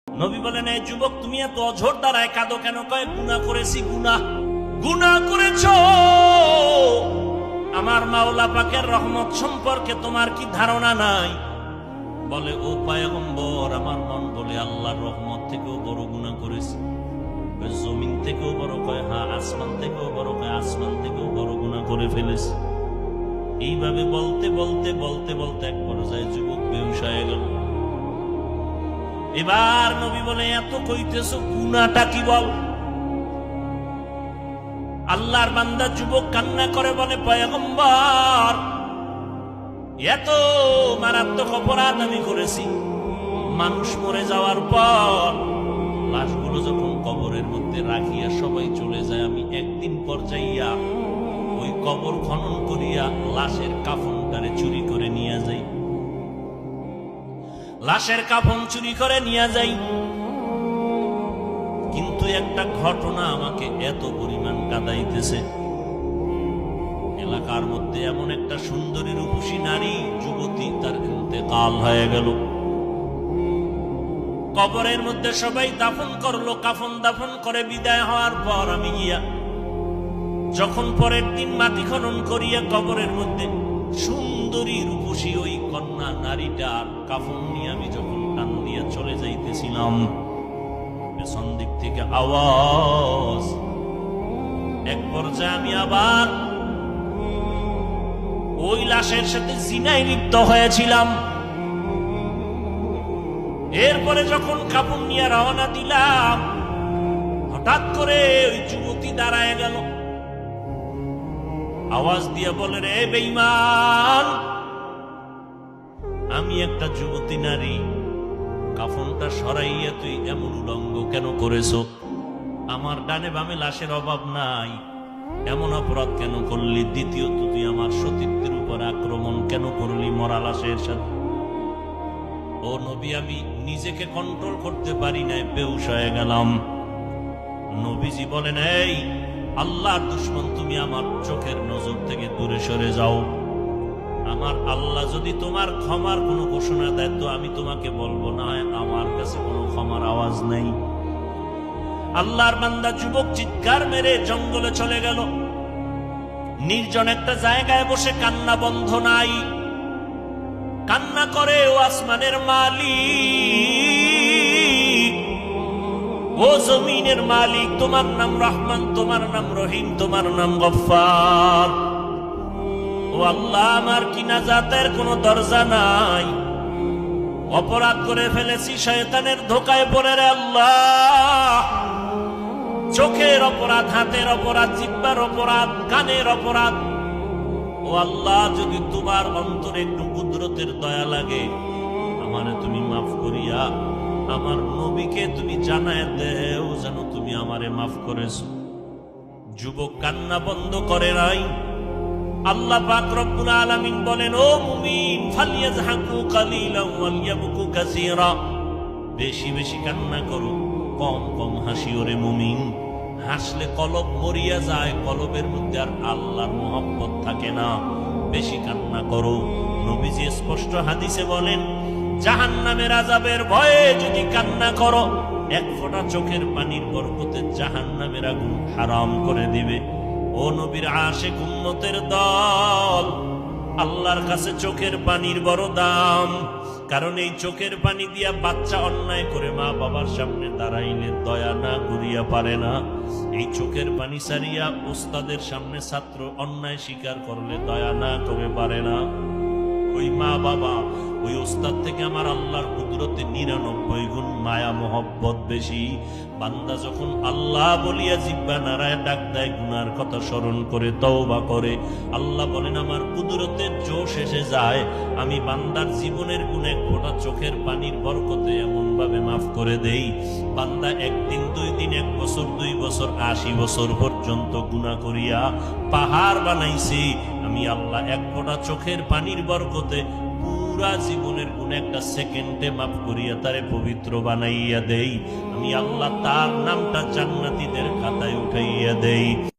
নবী বলেন, এই যুবক তুমি এত অঝোর দ্বারায় কাঁদো কেন? কয় গুনাহ করেছি। গুনাহ করেছো? আমার মাওলা পাকের রহমত সম্পর্কে তোমার কি ধারণা নাই? বলে, ও পয়গম্বর, আমার মন বলে আল্লাহর রহমত থেকেও বড় গুনাহ করেছি। জমিন থেকেও বড়? কয় হ্যাঁ। আসমান থেকেও বড়? কয় আসমান থেকেও বড় গুনাহ করে ফেলেছি। এইভাবে বলতে বলতে বলতে বলতে এক পর্যায়ে যুবক বেহুশ হয়ে গেল। এবার নবী বলে, এত কইতেছো, গুনাহটা কি বল? আল্লাহর বান্দা যুবক কান্না করে বলে, পয়গম্বর, এত মারাত্মক অপরাধ আমি করেছি। মানুষ মরে যাওয়ার পর লাশগুলো যখন কবরের মধ্যে রাখিয়া সবাই চলে যায়, আমি একদিন পর যাইয়া ওই কবর খনন করিয়া লাশের কাফনটারে চুরি করে নিয়ে যাই। লাশের কাফন চুরি করে নিয়ে যাই। কিন্তু একটা ঘটনা আমাকে এত পরিমাণ কাঁদাইতেছে। এলাকার মধ্যে এমন একটা সুন্দরী রূপসী নারী যুবতী, তার ইন্তেকাল হয়ে গেল। কবরের মধ্যে সবাই দাফন করলো। কাফন দাফন করে বিদায় হওয়ার পর আমি গিয়া যখন পরের দিন মাটি খনন করিয়া কবরের মধ্যে সুন্দরী রূপসী ওই কন্যা নারীটার কাফন নিয়ে আমি যখন টান দিয়ে চলে যাইতেছিলাম, পেছন দিক থেকে আওয়াজ। এক পর্যায়ে আমি আবার ওই লাশের সাথে জিনায় লিপ্ত হয়েছিলাম। এরপরে যখন কাপড় নিয়ে রওনা দিলাম, হঠাৎ করে ওই যুবতী দাঁড়ায় গেল। আওয়াজ দিয়ে বলে, রে বেঈমান, আমি একটা যুবতী নারী, কাফনটা সরাইয়া তুই এমন উলঙ্গ কেন করেছো? আমার ডানে বামে লাশের অভাব নাই, এমন অপরাধ কেন করলি? দ্বিতীয়ত, তুই আমার সতীত্বের উপর আক্রমণ কেন করলি মরা লাশের সাথে? ও নবী, আমি নিজেকে কন্ট্রোল করতে পারি নাই, বেহুশ হয়ে গেলাম। নবীজি বলেন, এই আল্লাহর দুশমন, তুমি আমার চোখের নজর থেকে দূরে সরে যাও। আমার আল্লাহ যদি তোমার ক্ষমার কোনো ঘোষণা দেয় তো আমি তোমাকে বলবো, না আমার কাছে কোনো ক্ষমার আওয়াজ নেই। আল্লাহর বান্দা যুবক চিৎকার মেরে জঙ্গলে চলে গেল। নির্জন একটা জায়গায় বসে কান্না বন্ধ নাই। কান্না করে, ও আসমানের মালিক, ও জমিনের মালিক, তোমার নাম রহমান, তোমার নাম রহিম, তোমার নাম গফফার। ও আল্লাহ, আমার কি নাজাতের কোনো দরজা নাই? অপরাধ করে ফেলেছি, শয়তানের ধোকায় পড়ে। রে আল্লাহ, চোখের অপরাধ, হাতের অপরাধ, জিহ্বার অপরাধ, কানের অপরাধ। ও আল্লাহ, যদি তোমার অন্তরে একটু কুদরতের দয়া লাগে, আমারে তুমি মাফ করিয়া আমার নবীকে তুমি জানায় দেও যেন তুমি আমারে মাফ করেছো। যুবক কান্না বন্ধ করে নাই। আল্লাহ পাক রব্বুল আলামিন বলেন, ও মুমিন, ফালিয়াযহাকু কালিলান ওয়ালিয়াবকু কাসীরা। বেশি বেশি কান্না করো, কম কম হাসিও রে মুমিন। হাসলে কলব মরিয়া যায়, কলবের মধ্যে আর আল্লাহর মহব্বত থাকে না। বেশি কান্না করো। নবীজি স্পষ্ট হাদিসে বলেন, জাহান্নামের আযাবের ভয়ে যদি কান্না করো, এক ফোঁটা চোখের পানির বরকতে জাহান্নামের আগুন হারাম করে দিবে। ও নবীর আশিক উম্মতের দল, আল্লাহর কাছে চোখের পানির বড় দাম। কারণ এই চোখের পানি দিয়া বাচ্চা অন্যায় করে মা বাবার সামনে দাঁড়াইলে দয়া না করিয়া পারে না। এই চোখের পানি সারিয়া ওস্তাদের সামনে ছাত্র অন্যায় স্বীকার করলে দয়া না করে পারে না। ওই মা বাবা, ওই ওস্তাদ থেকে আমার আল্লাহর কুদরতে 99 গুণ মায়া মোহব্বত বেশি। বান্দা যখন আল্লাহ বলিয়া জিহ্বা নাড়ায় ডাক দেয়, গুনার কথা স্মরণ করে তওবা করে, আল্লাহ বলেন আমার কুদরতের জোশ এসে যায়। আমি বান্দার জীবনের গুণ এক ফোঁটা চোখের পানির বরকতে এমন ভাবে মাফ করে দেই, বান্দা একদিন, 2 দিন, 1 বছর, 2 বছর, 80 বছর পর্যন্ত গুনাহ করিয়া পাহাড় বানাইছি, আমি আল্লাহ এক ফোঁটা চোখের পানির বরকতে পুরা জীবনের গুণ একটা সেকেন্ডে মাফ করিয়া তারে পবিত্র বানাইয়া দেই। আমি আল্লাহ তার নামটা জান্নাতীদের খাতায় উঠাইয়া দেই।